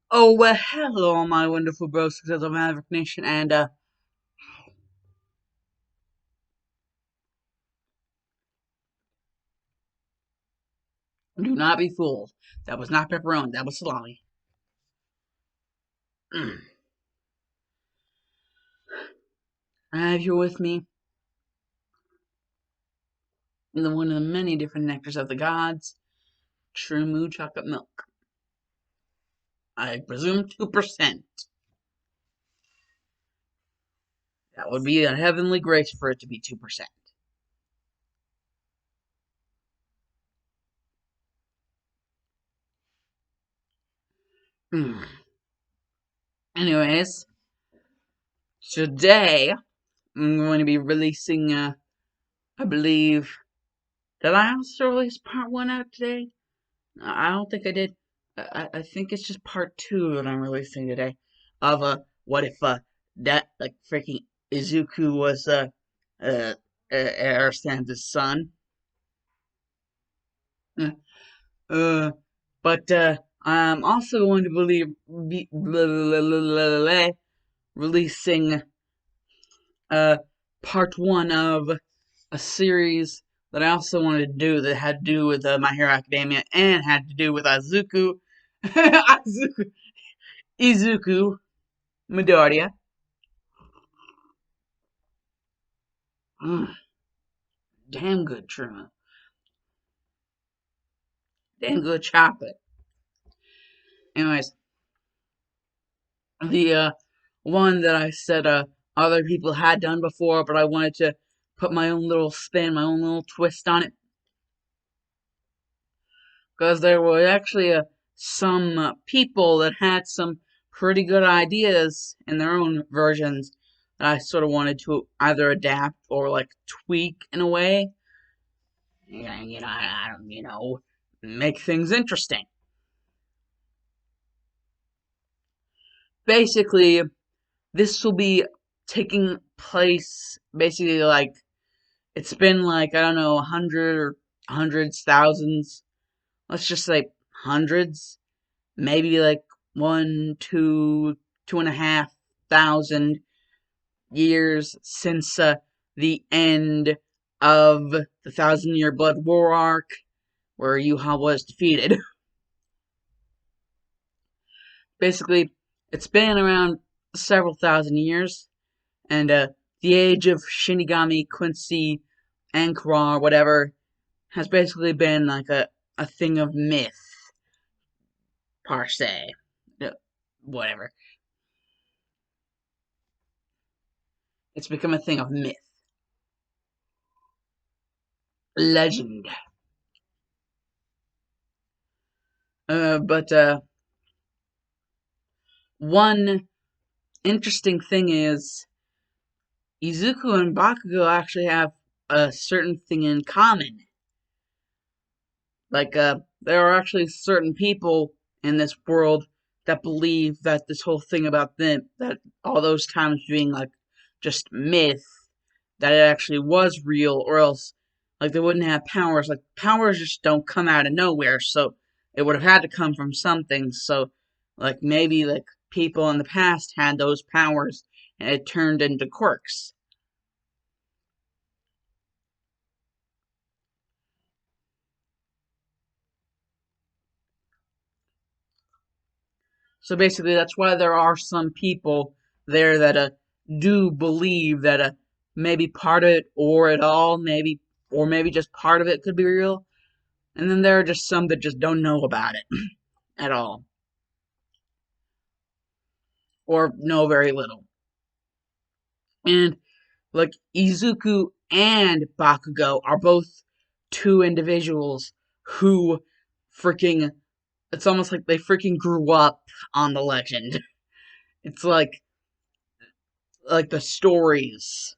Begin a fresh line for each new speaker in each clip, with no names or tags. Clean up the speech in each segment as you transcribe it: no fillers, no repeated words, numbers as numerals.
Oh, well, hello, my wonderful bros of Maverick Nation, and, do not be fooled. That was not pepperoni, that was salami. I have here with me one of the many different nectars of the gods, True Moo Chocolate Milk. I presume 2%. That would be a heavenly grace for it to be 2%. Anyways, today I'm going to be releasing, I believe, did I also release part 1 out today? I don't think I did. I think it's just part two that I'm releasing today. Of what if that like freaking Izuku was Air Sans' son? Uh, uh, but I'm also going to releasing uh part one of a series that I also wanted to do that had to do with My Hero Academia and had to do with Izuku Midoriya. Mm, damn good tuna. Damn good chocolate. Anyways, the one that I said other people had done before, but I wanted to put my own little spin, my own little twist on it, because there were actually some people that had some pretty good ideas in their own versions that I sort of wanted to either adapt or like tweak in a way. Yeah, I don't, make things interesting. Basically, this will be taking place basically like it's been like I don't know, 100 or hundreds, thousands. Let's just say hundreds, maybe like one, two, 2,500 years since the end of the Thousand-Year Blood War arc, where Yuha was defeated. Basically, it's been around several thousand years, and the age of Shinigami, Quincy, Ankara, whatever, has basically been like a thing of myth, per se. Whatever. It's become a thing of myth. Legend. But one interesting thing is Izuku and Bakugo actually have a certain thing in common. Like, there are actually certain people in this world that believe that this whole thing about them, that all those times being like just myth, that it actually was real, or else, like, they wouldn't have powers. Like, powers just don't come out of nowhere, so it would have had to come from something. So, like, maybe, like, people in the past had those powers, and it turned into quirks. So basically, that's why there are some people there that do believe that maybe part of it or it all, maybe or maybe just part of it could be real, and then there are just some that just don't know about it at all or know very little. And like Izuku and Bakugo are both two individuals who freaking it's almost like they freaking grew up on the legend. It's like the stories,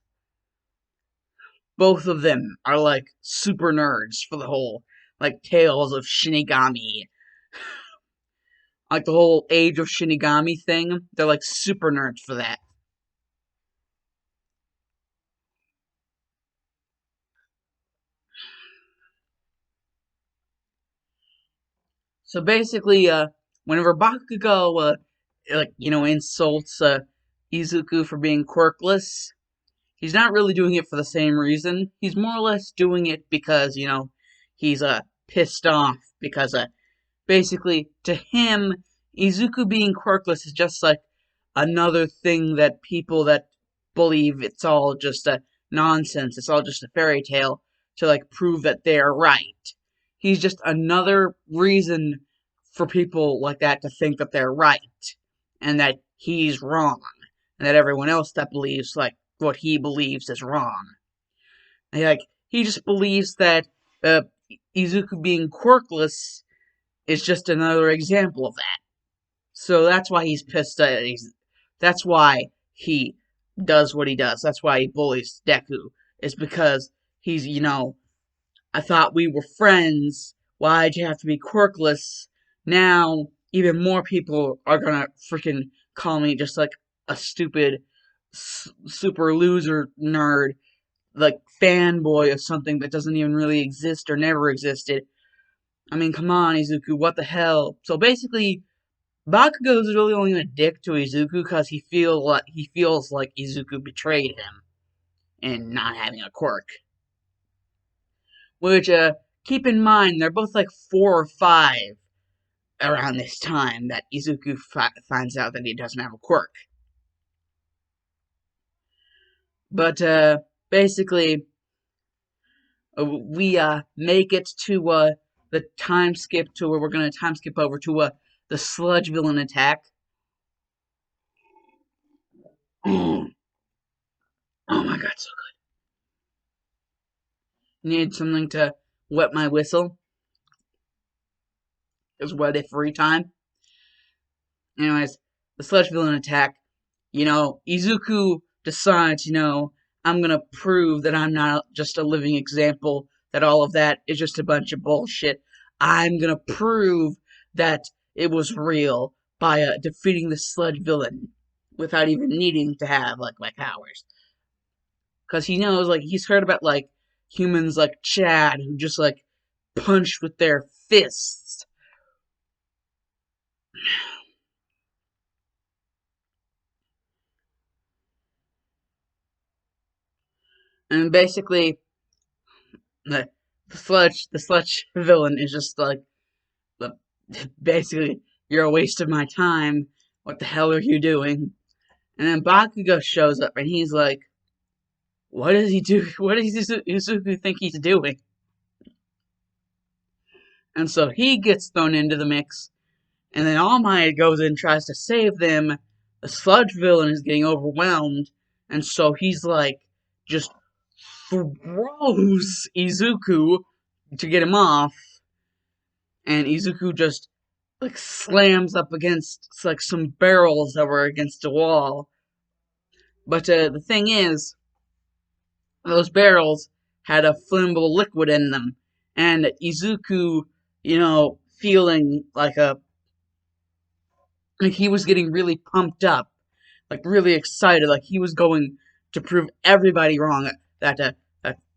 both of them are like super nerds for the whole like tales of Shinigami, like the whole age of Shinigami thing. They're like super nerds for that. So basically, whenever Bakugo, insults Izuku for being quirkless, he's not really doing it for the same reason. He's more or less doing it because, he's pissed off because basically to him Izuku being quirkless is just like another thing that people that believe it's all just a nonsense, it's all just a fairy tale to like prove that they're right. He's just another reason for people like that to think that they're right and that he's wrong and that everyone else that believes like what he believes is wrong. And, like he just believes that uh, Izuku being quirkless is just another example of that. So that's why he's pissed at. That's why he does what he does. That's why he bullies Deku. Is because he's, I thought we were friends. Why'd you have to be quirkless? Now, even more people are gonna freaking call me just like a stupid, super loser nerd, like fanboy of something that doesn't even really exist or never existed. I mean, come on, Izuku, what the hell? So basically, Bakugo is really only a dick to Izuku because he feels like Izuku betrayed him in not having a quirk. Which, keep in mind, they're both like 4 or 5 around this time that Izuku finds out that he doesn't have a quirk. But, basically, we, make it to, the time skip to where we're gonna time skip over to, the sludge villain attack. Oh my god, so good. Need something to wet my whistle. Is wet it free time. Anyways, the sludge villain attack. Izuku decides, I'm gonna prove that I'm not just a living example, that all of that is just a bunch of bullshit. I'm gonna prove that it was real by defeating the sludge villain without even needing to have like my powers. Because he knows, like, he's heard about like humans like Chad who just like punch with their fists. And basically, the the sludge villain is just like the basically you're a waste of my time. What the hell are you doing? And then Bakugo shows up and he's like, what does he do? What does Izuku think he's doing? And so he gets thrown into the mix, and then All Might goes in and tries to save them. The sludge villain is getting overwhelmed, and so he's like just throws Izuku to get him off, and Izuku just like slams up against like some barrels that were against a wall. But the thing is, those barrels had a flammable liquid in them, and Izuku, feeling like he was getting really pumped up, like really excited, like he was going to prove everybody wrong that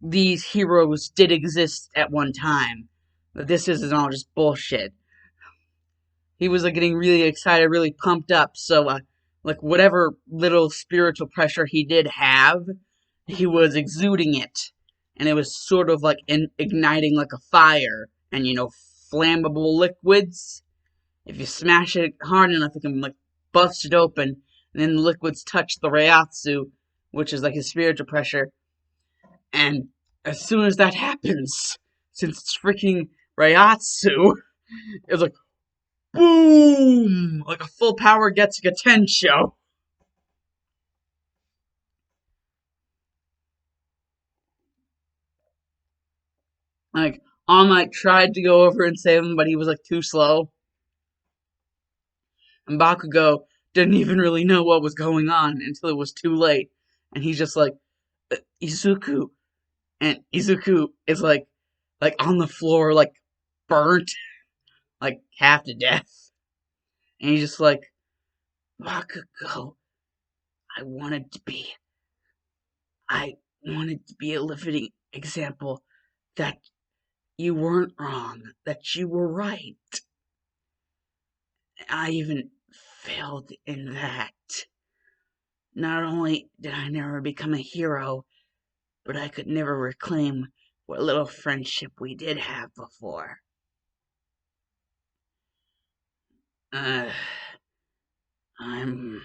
these heroes did exist at one time. That this isn't all just bullshit. He was like getting really excited, really pumped up. So, like whatever little spiritual pressure he did have, he was exuding it, and it was sort of like igniting like a fire. And flammable liquids. If you smash it hard enough, it can like bust it open, and then the liquids touch the Reiatsu, which is like his spiritual pressure. And as soon as that happens, since it's freaking Reiatsu, it's like boom! Like a full power Getsuga Tensho. Like, All Might tried to go over and save him, but he was like too slow. And Bakugo didn't even really know what was going on until it was too late. And he's just like, Izuku. And Izuku is like on the floor, like burnt, like half to death. And he's just like, Bakugo, I wanted to be I wanted to be a living example that you weren't wrong, that you were right. I even failed in that. Not only did I never become a hero, but I could never reclaim what little friendship we did have before. Uh, I'm.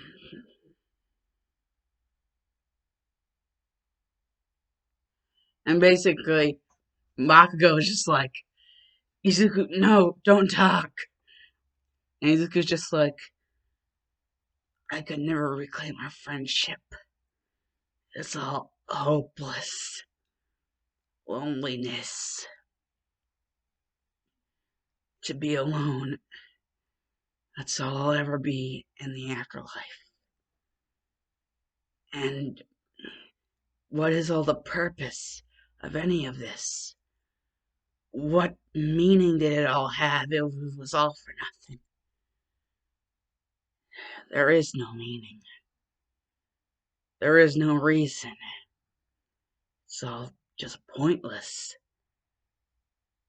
And basically, Bakugo is just like, Izuku, no, don't talk. And Izuku's just like, I could never reclaim our friendship. It's all hopeless. Loneliness. To be alone. That's all I'll ever be in the afterlife. And what is all the purpose of any of this? What meaning did it all have? It was all for nothing. There is no meaning. There is no reason. It's all just pointless.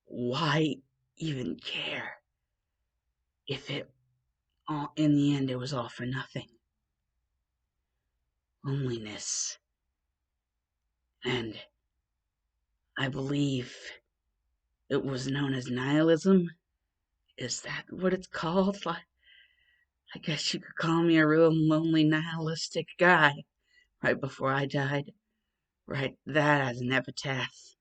Why even care if it all, in the end, it was all for nothing? Loneliness. And I believe it was known as nihilism. Is that what it's called? I guess you could call me a real lonely nihilistic guy. Right before I died. Write that as an epitaph.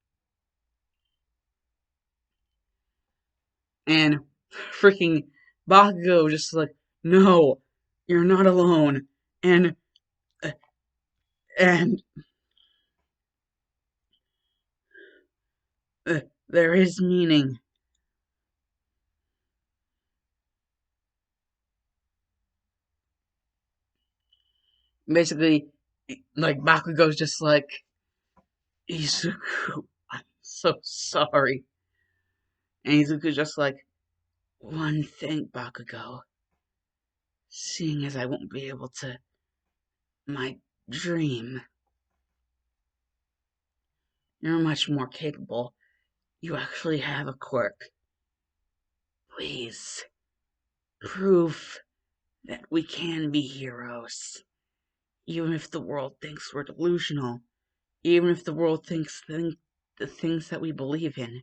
And freaking Bakugo just like, no, you're not alone. Uh, and there is meaning. Basically, like Bakugo's just like, Izuku, I'm so sorry. And Izuku's just like, one thing, Bakugo. Seeing as I won't be able to, my dream, you're much more capable. You actually have a quirk. Please, prove that we can be heroes. Even if the world thinks we're delusional. Even if the world thinks the things that we believe in,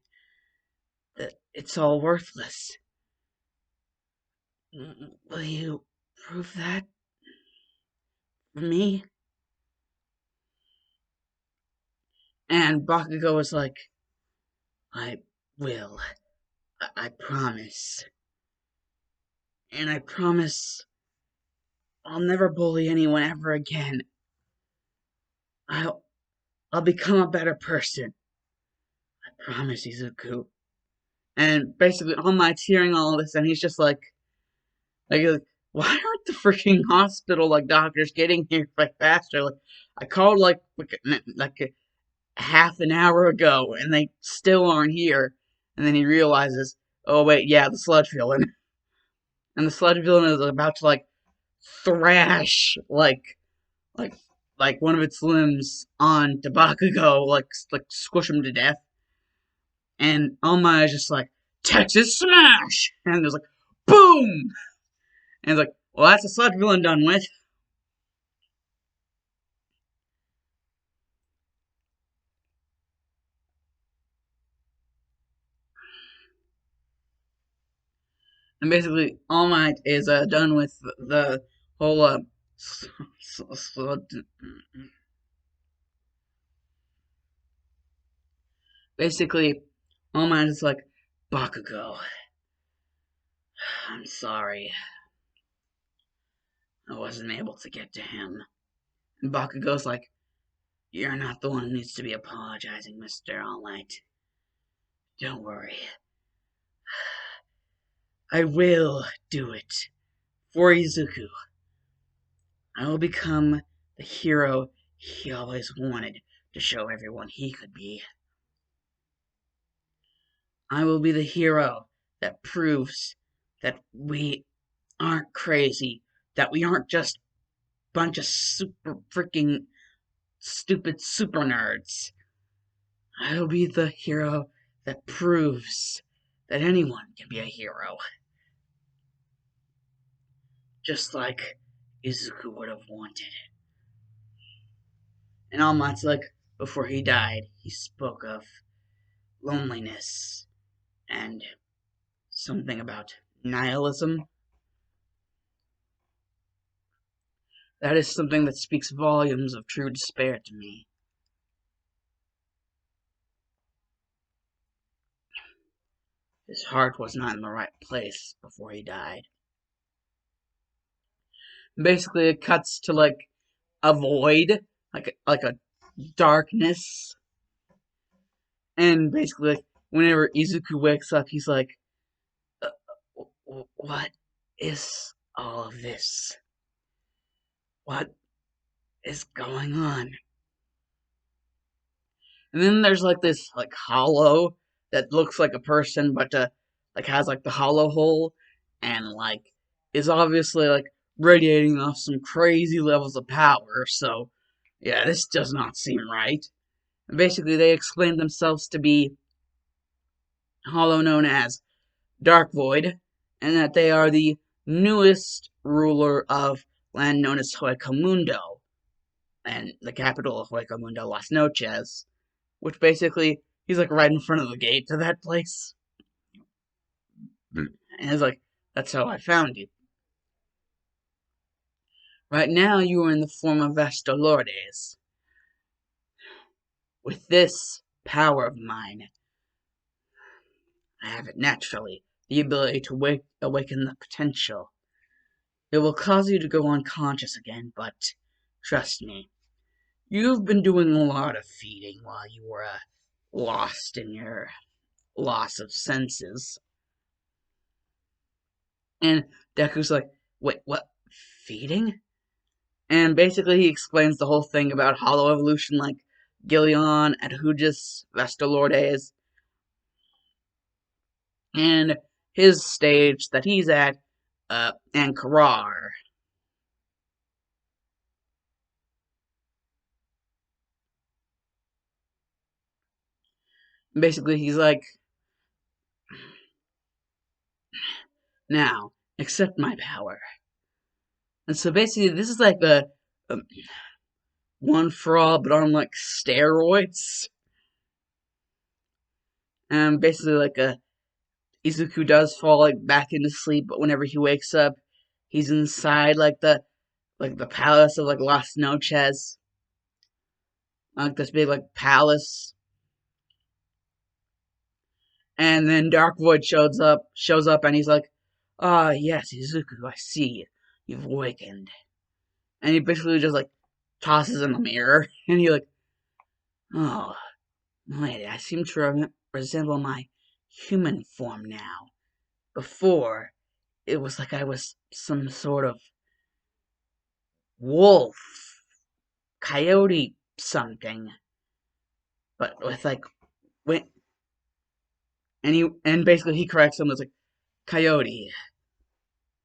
that it's all worthless. Will you prove that for me? And Bakugo was like, I will. I promise. And I promise I'll never bully anyone ever again. I'll I'll become a better person. I promise, Izuku. And basically, All Might's hearing all of this, and he's just like, why aren't the freaking hospital doctors getting here faster? Like, I called like a half an hour ago, and they still aren't here. And then he realizes, oh wait, yeah, the sludge villain, and the sludge villain is about to thrash like like one of its limbs on Bakugo, like squish him to death. And All Might is just like, Texas Smash! And there's like, boom! And it's like, well, that's a sludge villain done with. And basically, All Might is done with the whole basically, All Might is like, Bakugo, I'm sorry, I wasn't able to get to him. And Bakugo's like, you're not the one who needs to be apologizing, Mr. All Might. Don't worry, I will do it for Izuku. I will become the hero he always wanted to show everyone he could be. I will be the hero that proves that we aren't crazy, that we aren't just a bunch of super freaking stupid super nerds. I will be the hero that proves that anyone can be a hero. just like Izuku would have wanted. And All Might's like, before he died, he spoke of loneliness and something about nihilism. That is something that speaks volumes of true despair to me. His heart was not in the right place before he died. Basically, it cuts to like a void, like a darkness, and basically, like, whenever Izuku wakes up, he's like, uh, "What is all of this? What is going on?" And then there's like this like hollow that looks like a person, but like has like the hollow hole, and like is obviously like radiating off some crazy levels of power. So yeah, this does not seem right. And basically, they explain themselves to be hollow known as Dark Void, and that they are the newest ruler of land known as Huecamundo, and the capital of Huecamundo, Las Noches, which basically he's like right in front of the gate to that place. And he's like, "That's how I found you. Right now, you are in the form of Vestolordes. With this power of mine, I have it naturally, the ability to awaken the potential. It will cause you to go unconscious again, but trust me, you've been doing a lot of feeding while you were lost in your loss of senses." And Deku's like, "Wait, what? Feeding?" And basically, he explains the whole thing about hollow evolution, like Gillion, Adhugis, Vestolordes, and his stage that he's at, and Karar. Basically, he's like, "Now, accept my power." And so basically, this is like a one for all, but on like steroids. And basically, like Izuku does fall like back into sleep, but whenever he wakes up, he's inside like the palace of like Las Noches, like this big like palace. And then Dark Void shows up, and he's like, "Ah, yes, Izuku, I see. You've awakened." And he basically just like tosses in the mirror, and he like, "Oh, wait, I seem to resemble my human form now. Before, it was like I was some sort of wolf, coyote, something, but with like, when and basically he corrects him as like coyote,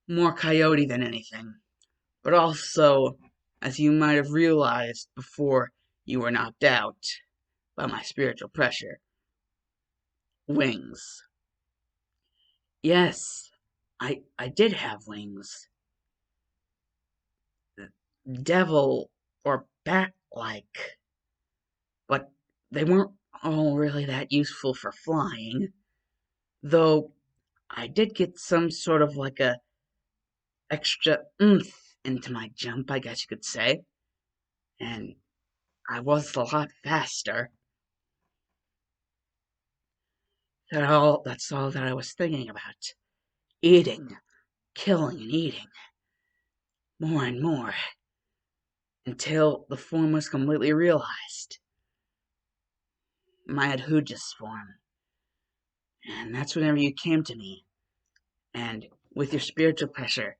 more coyote than anything, but also, as you might have realized before you were knocked out by my spiritual pressure, wings. Yes, I did have wings, devil or bat like, but they weren't all really that useful for flying. Though I did get some sort of like a extra oomph into my jump, I guess you could say, and I was a lot faster. That's all that I was thinking about. Eating, killing and eating, more and more, until the form was completely realized. My Adhugis form. And that's whenever you came to me, and with your spiritual pressure,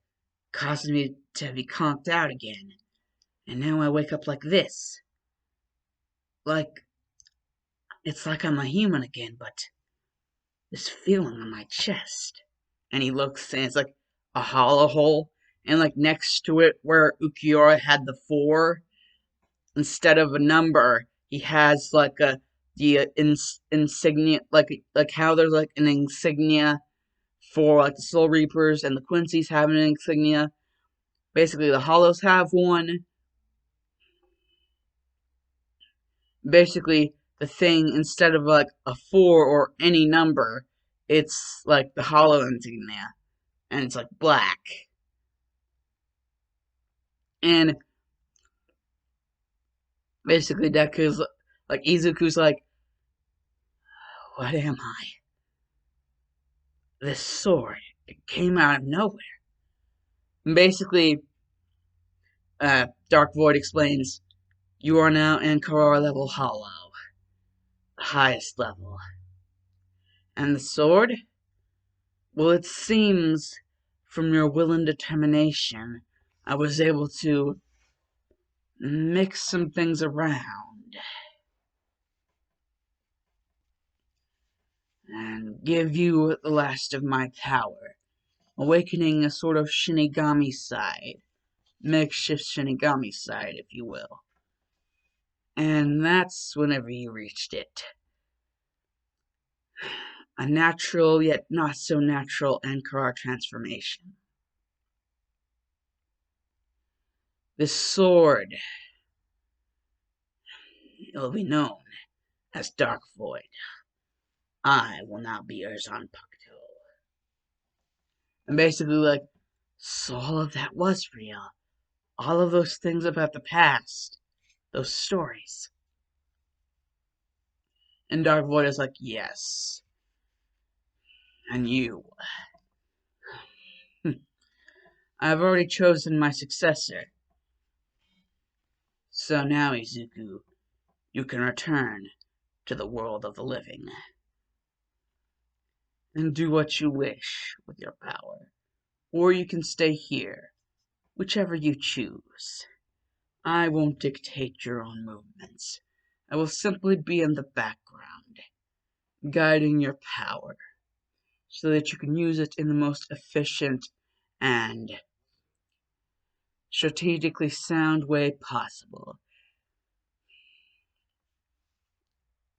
caused me to be conked out again. And now I wake up like this. Like, it's like I'm a human again, but this feeling on my chest. And he looks, and it's like a hollow hole. And like next to it, where Ukiura had the 4, instead of a number, he has like insignia, like how there's like an insignia for like the Soul Reapers, and the Quincy's have an insignia. Basically, the Hollows have one. Basically, the thing, instead of like a 4 or any number, it's like the Hollow insignia, and it's like black. And basically, Deku's like Izuku's like, what am I? This sword, it came out of nowhere. And basically, Dark Void explains, you are now in Karara level Hollow, the highest level. And the sword? Well, it seems, from your will and determination, I was able to mix some things around and give you the last of my power, awakening a sort of Shinigami side, makeshift Shinigami side, if you will. And that's whenever you reached it. A natural, yet not so natural Ankara transformation. This sword, it will be known as Dark Void. I will now be yours on Pakto. And basically, like, so all of that was real. All of those things about the past. Those stories. And Dark Void is like, yes. And you. I've already chosen my successor. So now, Izuku, you can return to the world of the living. And do what you wish with your power. Or you can stay here, whichever you choose. I won't dictate your own movements. I will simply be in the background, guiding your power, so that you can use it in the most efficient and strategically sound way possible.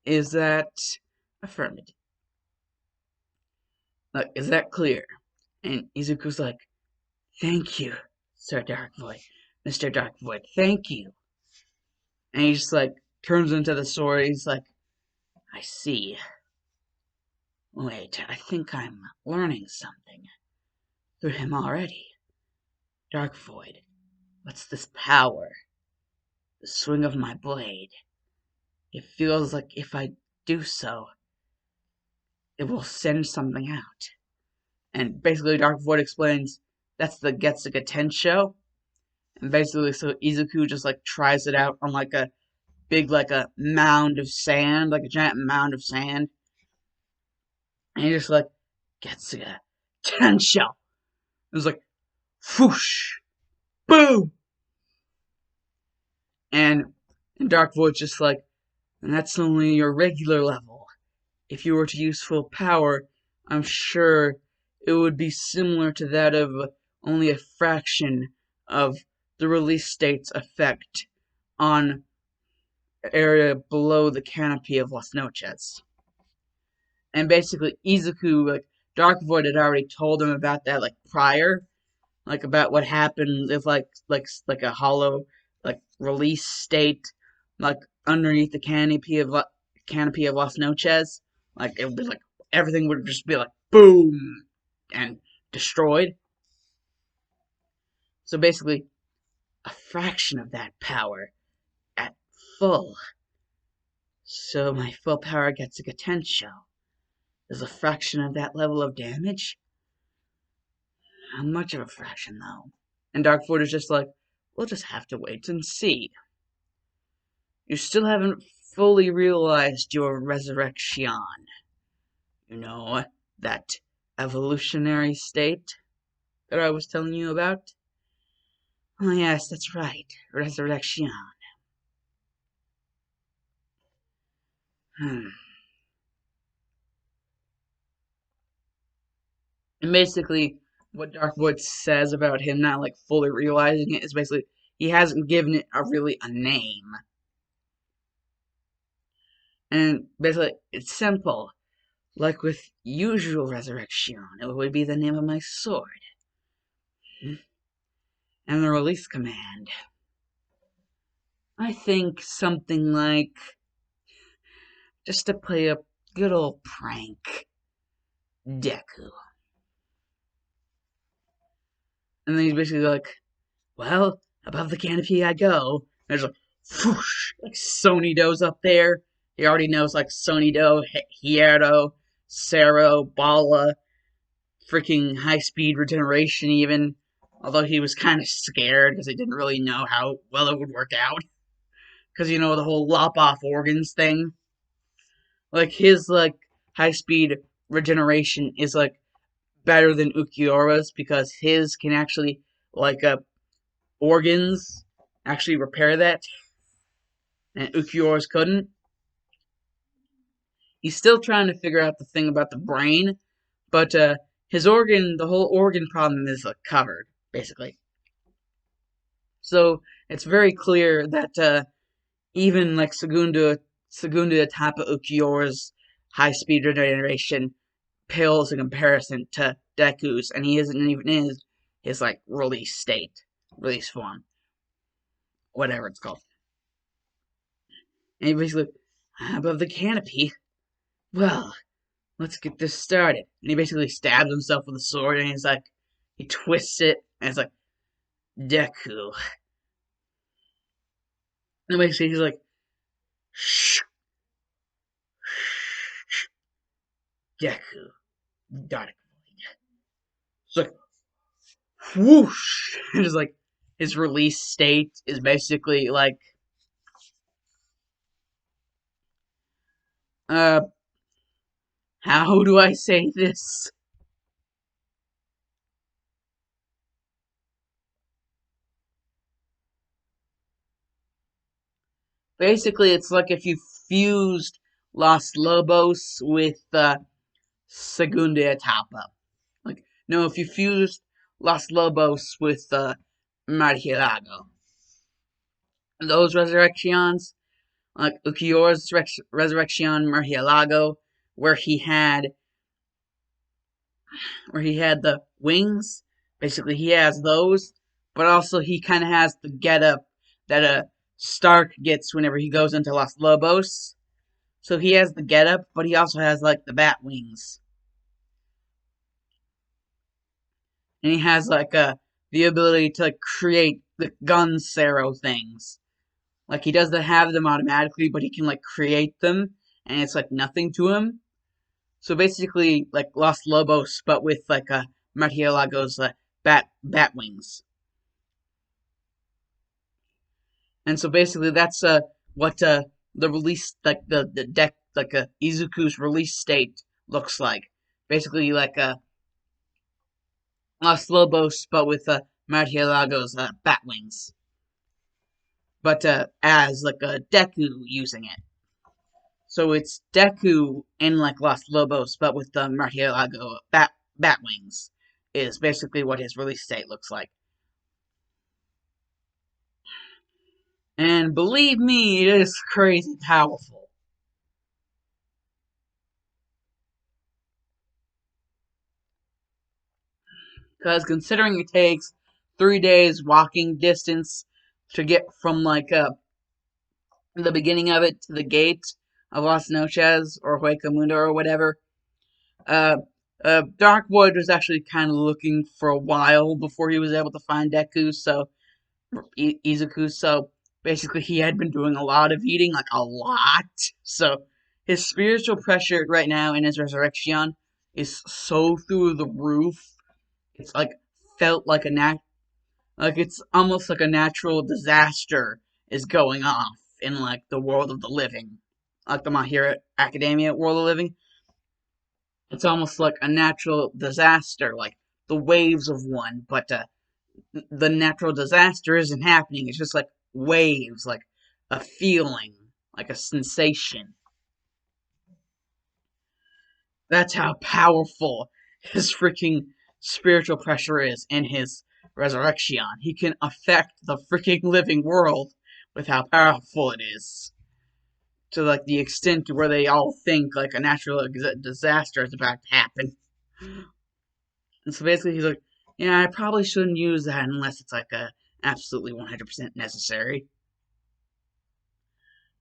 Is that affirmative? Like, is that clear? And Izuku's like, thank you, Sir Dark Void. Mr. Dark Void, thank you. And he just like turns into the sword. He's like, I see. Wait, I think I'm learning something through him already. Dark Void, what's this power? The swing of my blade. It feels like if I do so, it will send something out. And basically, Dark Void explains that's the Getsuga Tensho. And basically, so Izuku just like tries it out on like a big, like a mound of sand, like a giant mound of sand. And he just like, Getsuga Tensho. It was like, whoosh, boom. And Dark Void's just like, and that's only your regular level. If you were to use full power, I'm sure it would be similar to that of only a fraction of the release state's effect on area below the canopy of Las Noches. And basically, Izuku, like, Dark Void had already told him about that, like, prior, like, about what happened if, like a hollow, like, release state, like, underneath the canopy of Las Noches. Like, it would be like, everything would just be like, boom, and destroyed. So basically, a fraction of that power at full. So my full power gets a Tensho. Is a fraction of that level of damage? How much of a fraction, though? And Dark Void is just like, we'll just have to wait and see. You still haven't fully realized your resurrection. You know, that evolutionary state that I was telling you about? Oh yes, that's right. Resurrection. Hmm. And basically, what Dark Void says about him not like fully realizing it is basically he hasn't given it a name. And basically, it's simple. Like with usual resurrection, it would be the name of my sword. And the release command. I think something like just to play a good old prank. Deku. And then he's basically like, well, above the canopy I go. There's a whoosh, like Sonido's up there. He already knows like Sonido, Hierro, Cero, Bala, freaking high speed regeneration even. Although he was kind of scared because he didn't really know how well it would work out. Because you know the whole lop off organs thing. Like his like high speed regeneration is like better than Ukiura's because his can actually like organs actually repair that, and Ukiura's couldn't. He's still trying to figure out the thing about the brain, but his organ, the whole organ problem is covered basically. So it's very clear that even like Segunda Tapa Ukiura's high speed regeneration pales in comparison to Deku's, and he isn't even in his like release state, release form, whatever it's called. And he basically, above the canopy, well, let's get this started. And he basically stabs himself with a sword, and he's like, he twists it, and it's like, Deku. And basically he's like, shh, Deku, got it. It's like, whoosh, and it's like, his release state is basically like, uh, how do I say this? Basically, it's like if you fused Los Lobos with Segunda Etapa. Like, no, if you fused Los Lobos with Marhilago. Those resurrections, like Ukiyora's resurrection Marhilago, where he had the wings. Basically, he has those, but also he kind of has the getup that Stark gets whenever he goes into Los Lobos. So he has the getup, but he also has like the bat wings, and he has like the ability to like create the gun Cero things. Like he doesn't have them automatically, but he can like create them, and it's like nothing to him. So basically, like Los Lobos, but with like Martialago's bat wings. And so basically, that's what the release, like the deck, like Izuku's release state looks like. Basically, like Los Lobos, but with Martialago's bat wings, but as like a Deku using it. So it's Deku in like Los Lobos, but with the Martialago bat wings. Is basically what his release state looks like. And believe me, it is crazy powerful. Because considering it takes 3 days walking distance to get from like the beginning of it to the gate of Las Noches or Huecamundo or whatever, uh, Darkwood was actually kind of looking for a while before he was able to find Deku, so Izuku. So basically, he had been doing a lot of eating, like a lot. So his spiritual pressure right now in his resurrection is so through the roof. It's like felt like like it's almost like a natural disaster is going off in like the world of the living, like the My Hero Academia world of living. It's almost like a natural disaster, like the waves of one, but the natural disaster isn't happening. It's just like waves, like a feeling, like a sensation. That's how powerful his freaking spiritual pressure is in his resurrection. He can affect the freaking living world with how powerful it is. To like the extent to where they all think like a natural disaster is about to happen. And so basically Yeah, I probably shouldn't use that unless it's like a absolutely 100% necessary.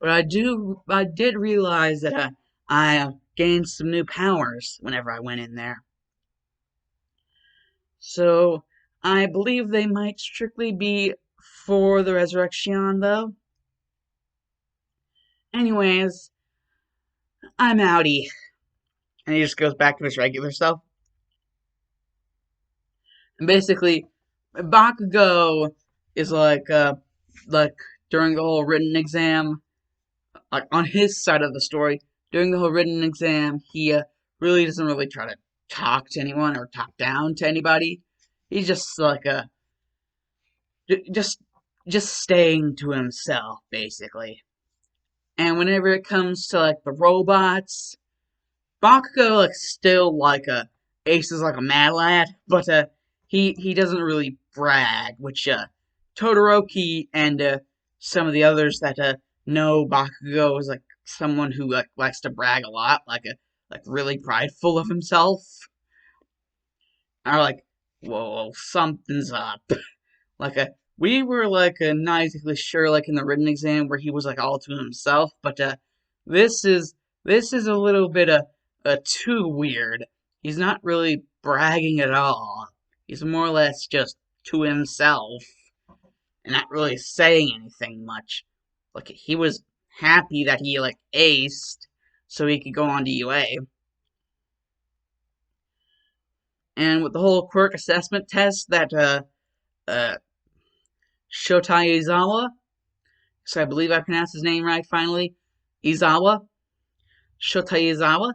But I did realize that I gained some new powers whenever I went in there. So I believe they might strictly be for the resurrection, though. Anyways, I'm outie. And he just goes back to his regular self. And basically, Bakugo is like during the whole written exam, like on his side of the story, during the whole written exam, he really doesn't really try to talk to anyone or talk down to anybody. He's just like a just just staying to himself, basically. And whenever it comes to like the robots, Bakugo like still like a Ace is like a mad lad, but he doesn't really brag, which Todoroki and some of the others that know Bakugo is like someone who like likes to brag a lot, like really prideful of himself, are like, whoa, something's up. Like we were like not exactly sure like in the written exam where he was like all to himself, but this is this is a little bit too weird. He's not really bragging at all. He's more or less just to himself and not really saying anything much. Like he was happy that he like aced so he could go on to UA. And with the whole quirk assessment test that uh Shotai Izawa, so I believe I pronounced his name right finally, Izawa, Shota Izawa.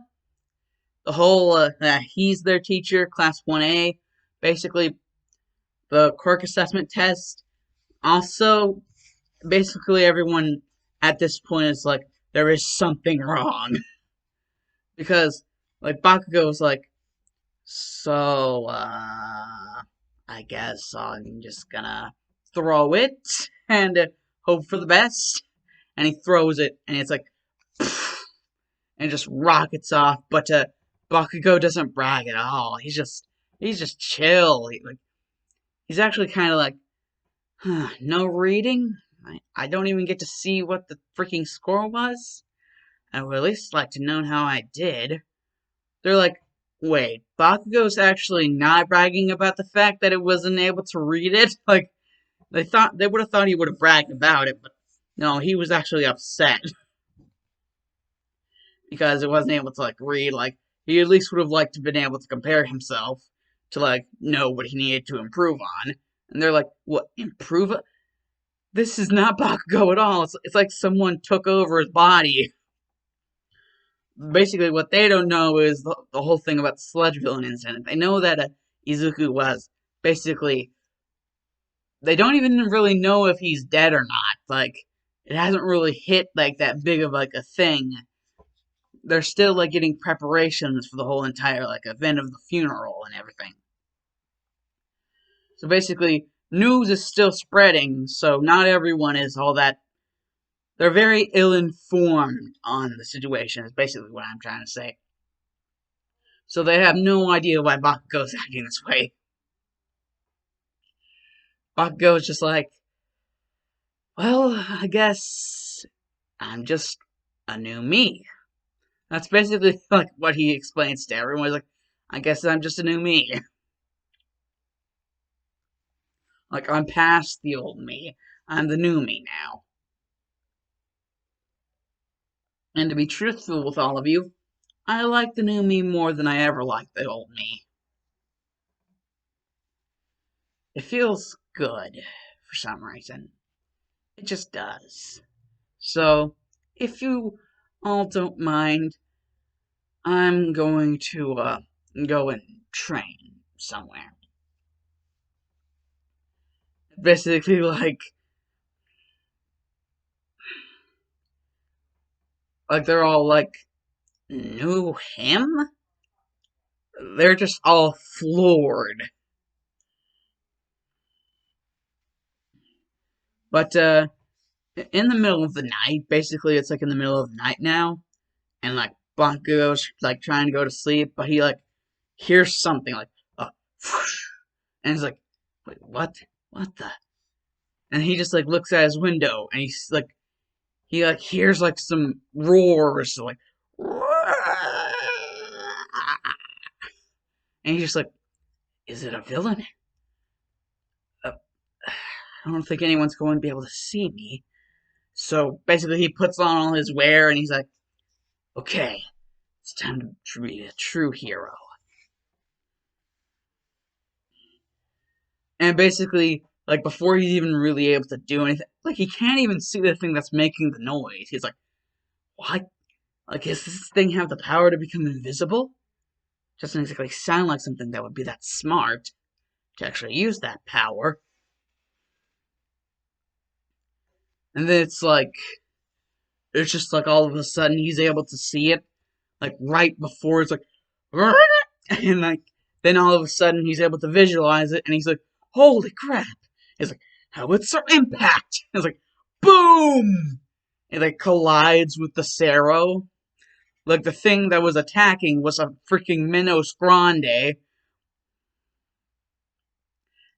The whole, he's their teacher, class 1A. Basically, the quirk assessment test. Also, basically everyone at this point is like, there is something wrong. Because, like, Bakugo's like, so, I guess I'm just gonna throw it and hope for the best. And he throws it, and it's like, and just rockets off. But Bakugo doesn't brag at all. He's just chill. He's actually kind of like, huh, no reading. I don't even get to see what the freaking score was. I would at least like to know how I did. They're like, wait, Bakugo's actually not bragging about the fact that it wasn't able to read it. Like they would have thought he would have bragged about it, but no, he was actually upset because it wasn't able to like read. Like he at least would have liked to been able to compare himself to like know what he needed to improve on. And they're like, "What improve? This is not Bakugo at all. It's like someone took over his body." Basically, what they don't know is the whole thing about the sludge villain incident. They know that Izuku was basically. They don't even really know if he's dead or not. Like it hasn't really hit like that big of like a thing. They're still like getting preparations for the whole entire like event of the funeral and everything. So basically, news is still spreading, so not everyone is all that. They're very ill informed on the situation, is basically what I'm trying to say. So they have no idea why Bakugo's acting this way. Bakugo's just like, well, I guess I'm just a new me. That's basically like what he explains to everyone. He's like, I guess I'm just a new me. Like, I'm past the old me. I'm the new me now. And to be truthful with all of you, I like the new me more than I ever liked the old me. It feels good for some reason. It just does. So, if you all don't mind, I'm going to go and train somewhere. Basically, like they're all like, knew him? They're just all floored. But in the middle of the night, basically, it's like in the middle of the night now, and like Banco's like trying to go to sleep, but he like hears something like, whoosh, And he's like, wait, what? What the? And he just like looks at his window, and he like hears like some roars, like, and he's just like, is it a villain? Uh, I don't think anyone's going to be able to see me. So basically, he puts on all his wear, and he's like, okay, it's time to be a true hero. And basically, like before he's even really able to do anything, like he can't even see the thing that's making the noise. He's like, what? Like, does this thing have the power to become invisible? Doesn't exactly sound like something that would be that smart to actually use that power. And then it's just like all of a sudden he's able to see it, like right before it's like, and like then all of a sudden he's able to visualize it, and he's like, holy crap! He's like, howitzer impact! It's like, boom! It like collides with the Sero. Like the thing that was attacking was a freaking Minos Grande,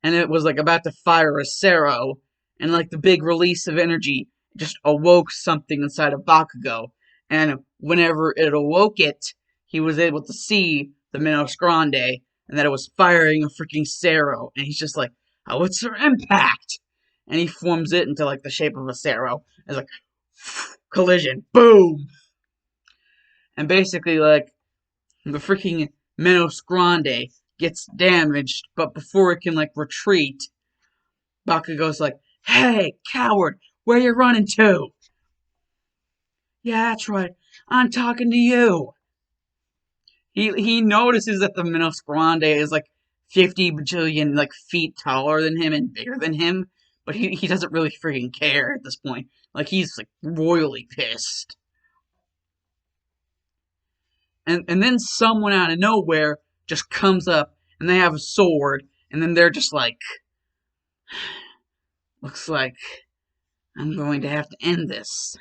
and it was like about to fire a Sero, and like the big release of energy just awoke something inside of Bakugo, and whenever it awoke it, he was able to see the Minos Grande, and that it was firing a freaking Sero, and he's just like, oh, what's her impact? And he forms it into like the shape of a Sero. It's like, collision, boom! And basically, like, the freaking Minos Grande gets damaged, but before it can like retreat, Bakugo's like, "Hey, coward, where you running to?" Yeah, that's right. I'm talking to you. He notices that the Minos Grande is like 50 bajillion like feet taller than him and bigger than him, but he doesn't really freaking care at this point. Like he's like royally pissed. And then someone out of nowhere just comes up and they have a sword, and then they're just like, looks like I'm going to have to end this.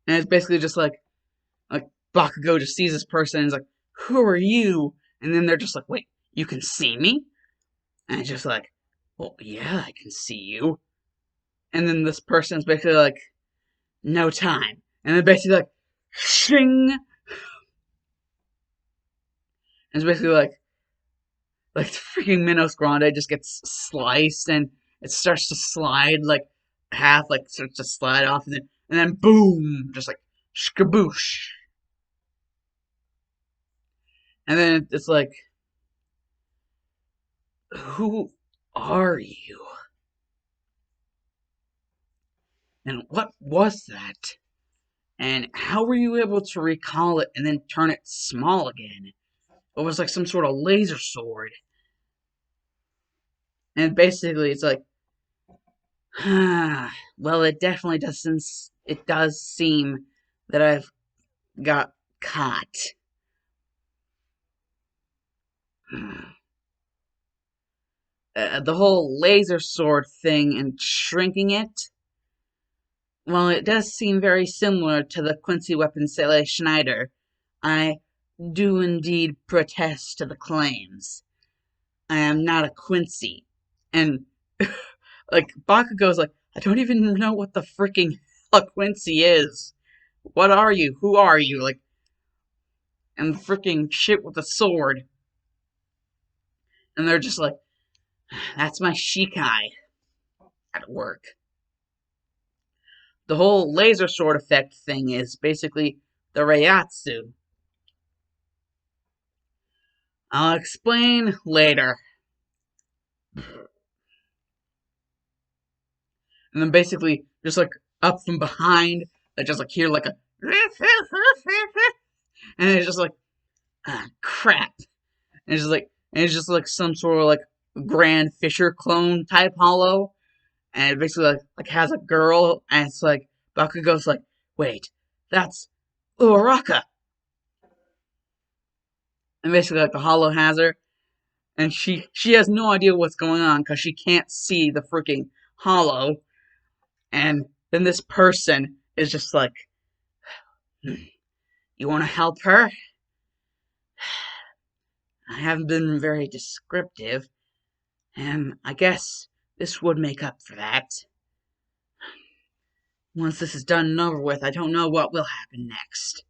And it's basically just like Bakugo just sees this person and is like, who are you? And then they're just like, wait, you can see me? And it's just like, well, yeah, I can see you. And then this person's basically like, no time. And then basically like, shing! And it's basically like the freaking Minos Grande just gets sliced and it starts to slide like half, like starts to slide off, and then boom, just like skaboosh. And then it's like, who are you? And what was that? And how were you able to recall it and then turn it small again? It was like some sort of laser sword. And basically, it's like, well, it definitely doesn't. It does seem that I've got caught. The whole laser sword thing and shrinking it. Well, it does seem very similar to the Quincy weapon Sele Schneider. I do indeed protest to the claims. I am not a Quincy. And, like, Bakugo's like, I don't even know what the freaking a Quincy is. What are you? Who are you? Like, and the freaking shit with the sword. And they're just like, that's my Shikai at work. The whole laser sword effect thing is basically the Reiatsu. I'll explain later. And then basically, just like up from behind, I just like hear like a, and it's just like, ah, crap. And it's just like some sort of like Grand Fisher clone type hollow, and it basically like has a girl, and it's like Bakugo's like, wait, that's Uraraka, and basically like the hollow has her, and she has no idea what's going on because she can't see the freaking hollow, and then this person is just like, you want to help her? I haven't been very descriptive, and I guess this would make up for that. Once this is done and over with, I don't know what will happen next.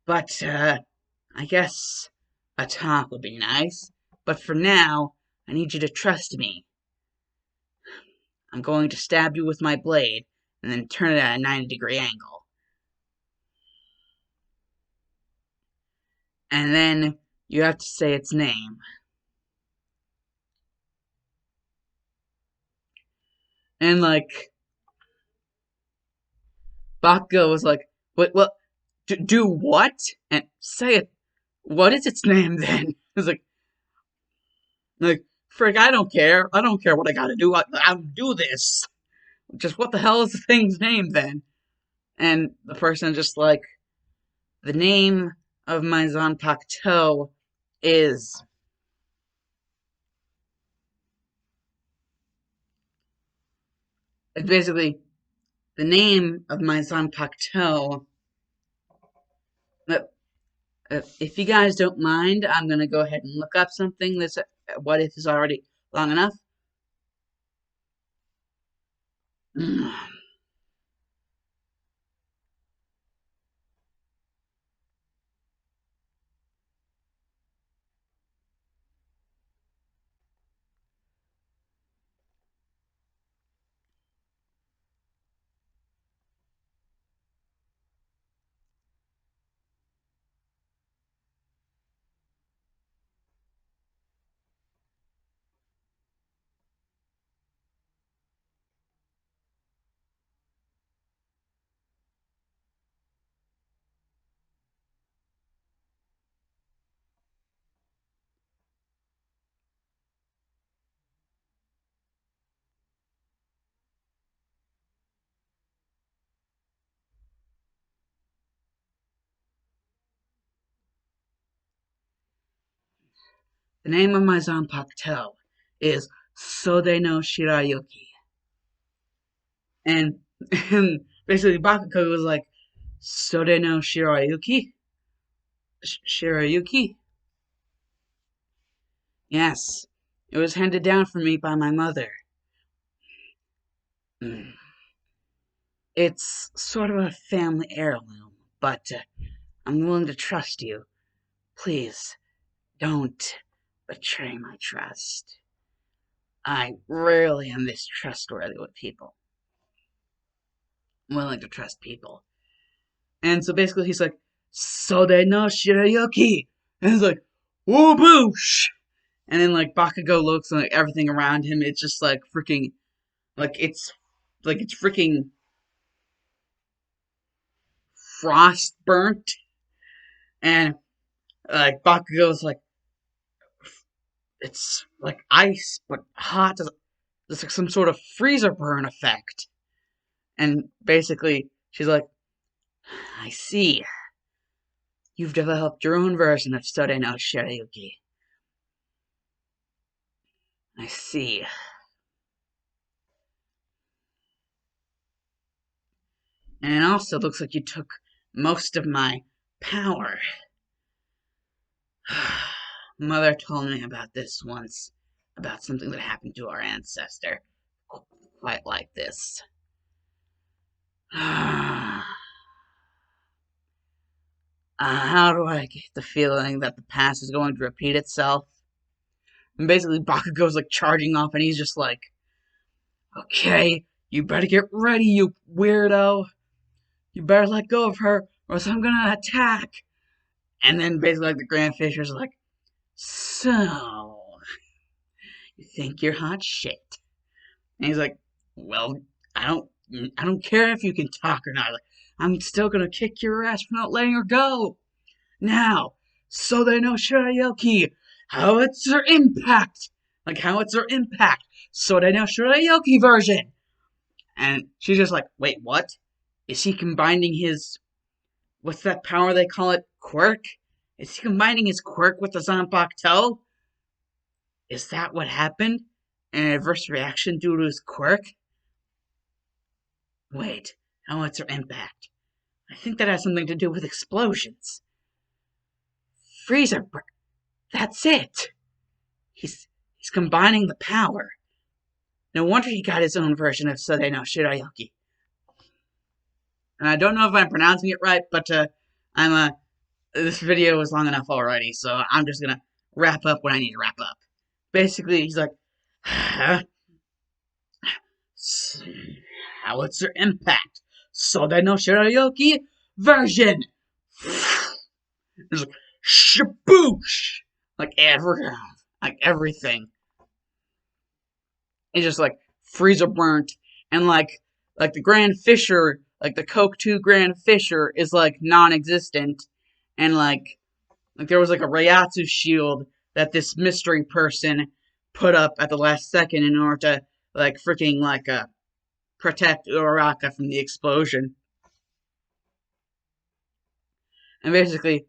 But, I guess a talk would be nice. But for now, I need you to trust me. I'm going to stab you with my blade, and then turn it at a 90-degree angle. And then you have to say its name. And, like, Bakugo was like, what, do what? And say it. What is its name then? It was like, frick, I don't care. I don't care what I gotta do. I'll do this. Just what the hell is the thing's name then? And the person just like, the name of my Zanpakuto is. It's basically the name of my Zanpakuto. If you guys don't mind, I'm gonna go ahead and look up something that's what if is already long enough. The name of my Zanpakuto is Sode no Shirayuki. And, and basically Bakugo was like, Sode no Shirayuki? Shirayuki? Yes, it was handed down for me by my mother. Mm. It's sort of a family heirloom, but I'm willing to trust you. Please, don't betray my trust. I rarely am this trustworthy with people. I'm willing to trust people. And so basically he's like, Sode no Shirayuki! And he's like, whooboosh! And then like Bakugo looks and like everything around him, it's just like freaking, like it's freaking frost burnt. And like Bakugo's like, it's like ice, but hot. There's like some sort of freezer burn effect. And basically, she's like, I see. You've developed your own version of Sode no Shirayuki. I see. And it also looks like you took most of my power. Mother told me about this once, about something that happened to our ancestor. Quite like this. How do I get the feeling that the past is going to repeat itself? And basically, Bakugo's like charging off, and he's just like, okay, you better get ready, you weirdo. You better let go of her, or else I'm gonna attack. And then basically, like, the Grand Fisher's like, so, you think you're hot shit? And he's like, well, I don't, I don't care if you can talk or not. Like, I'm still gonna kick your ass for not letting her go. Now, so they know Shirayuki. How it's their impact. Like, how it's their impact. So they know Shirayuki version. And she's just like, wait, what? Is he combining his, what's that power they call it? Quirk? Is he combining his quirk with the Zanpakuto? Is that what happened? An adverse reaction due to his quirk? Wait, how it's their impact? I think that has something to do with explosions. Freezer, That's it. He's combining the power. No wonder he got his own version of Sode no Shirayuki. And I don't know if I'm pronouncing it right, but I'm this video is long enough already, so I'm just gonna wrap up when I need to wrap up. Basically, he's like, what's your impact? Sode no Shirayuki version! There's like, shaboosh! Like everything. It's just like Frieza burnt, and like the Grand Fisher, like the Coke 2 Grand Fisher is like non-existent, and like there was like a Rayatsu shield that this mystery person put up at the last second in order to like freaking protect Uraraka from the explosion. And basically,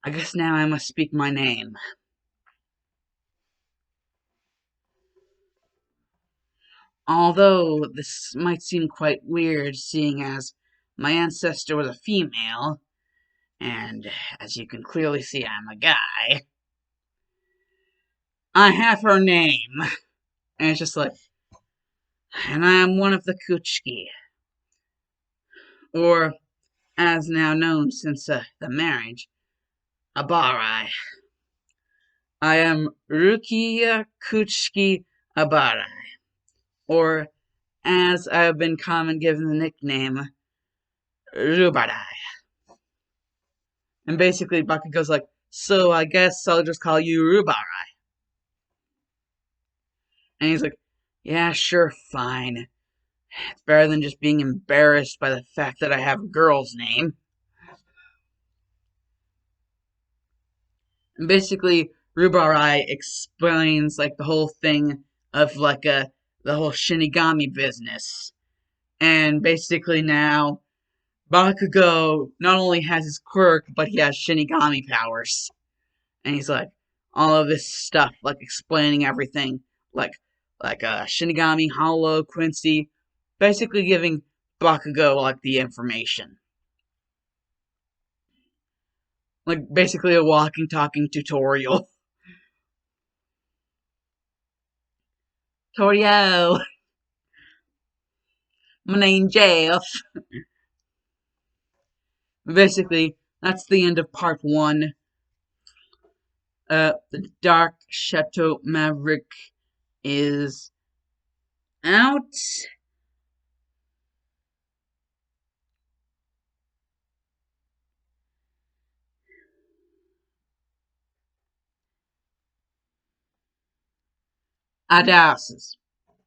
I guess now I must speak my name. Although this might seem quite weird, seeing as my ancestor was a female, and as you can clearly see, I'm a guy, I have her name. And it's just like, and I am one of the Kuchiki, or as now known since the marriage, Abarai. I am Rukia Kuchiki Abarai, or as I have been common given the nickname, Rubarai. And basically, Bakugo's like, so I guess I'll just call you Rubarai. And he's like, yeah, sure, fine. It's better than just being embarrassed by the fact that I have a girl's name. And basically, Rubarai explains like the whole thing of the whole Shinigami business. And basically now, Bakugo not only has his quirk, but he has Shinigami powers. And he's like, all of this stuff, like explaining everything, like Shinigami, Hollow, Quincy, basically giving Bakugo like the information. Like basically a walking talking tutorial. Torio, my name's Jeff. Basically, that's the end of part one. The Dark Chateau Maverick is out. Adasses.